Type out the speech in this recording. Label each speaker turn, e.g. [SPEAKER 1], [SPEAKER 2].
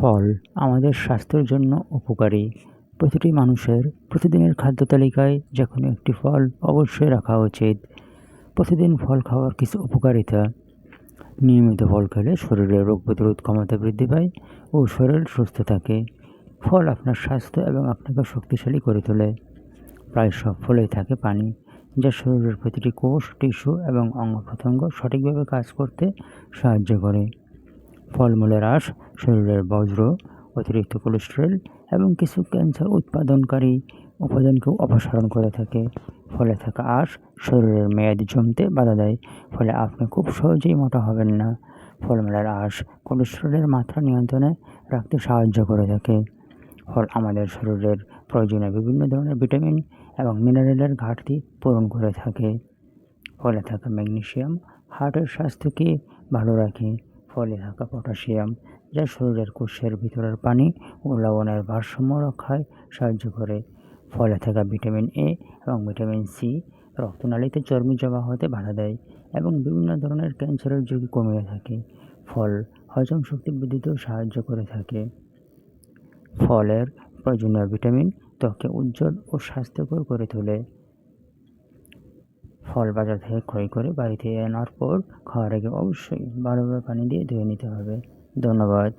[SPEAKER 1] ফল আমাদের স্বাস্থ্যের জন্য উপকারী। প্রতিটি মানুষের প্রতিদিনের খাদ্য তালিকায় যেকোনো একটি ফল অবশ্যই রাখা উচিত। প্রতিদিন ফল খাওয়ার কিছু উপকারিতা: নিয়মিত ফল খেলে শরীরে রোগ প্রতিরোধ ক্ষমতা বৃদ্ধি পায় ও শরীর সুস্থ থাকে। ফল আপনার স্বাস্থ্য এবং আপনাকে শক্তিশালী করে তোলে। প্রায় সব ফলেই থাকে পানি, যা শরীরের প্রতিটি কোষ, টিস্যু এবং অঙ্গ প্রত্যঙ্গ সঠিকভাবে কাজ করতে সাহায্য করে। ফলমূলের আঁশ শরীরের বজ্র, অতিরিক্ত কোলেস্টেরল এবং কিছু ক্যান্সার উৎপাদনকারী উপাদানকেও অপসারণ করে থাকে। ফলে থাকা আঁশ শরীরের মেয়াদ জমতে বাধা দেয়, ফলে আপনি খুব সহজেই মোটা হবেন না। ফলমূলের আঁশ কোলেস্টেরলের মাত্রা নিয়ন্ত্রণে রাখতে সাহায্য করে থাকে। ফল আমাদের শরীরের প্রয়োজনীয় বিভিন্ন ধরনের ভিটামিন এবং মিনারেলের ঘাটতি পূরণ করে থাকে। ফলে থাকা ম্যাগনেসিয়াম হার্টের স্বাস্থ্যকে ভালো রাখে। ফলে থাকা পটাশিয়াম, যা শরীরের কোষের ভিতরের পানি ও লবণের ভারসাম্য রক্ষায় সাহায্য করে। ফলে থাকা ভিটামিন এ এবং ভিটামিন সি রক্তনালীতে চর্বি জমা হতে বাধা দেয় এবং বিভিন্ন ধরনের ক্যান্সারের ঝুঁকি কমিয়ে থাকে। ফল হজম শক্তি বৃদ্ধিতেও সাহায্য করে থাকে। ফলের প্রয়োজনীয় ভিটামিন ত্বককে উজ্জ্বল ও স্বাস্থ্যকর করে তোলে। ফল বাজার থেকে ক্রয় করে বাড়িতে আনার পর খাওয়ার আগে অবশ্যই ভালোভাবে পানি দিয়ে ধুয়ে নিতে হবে। ধন্যবাদ।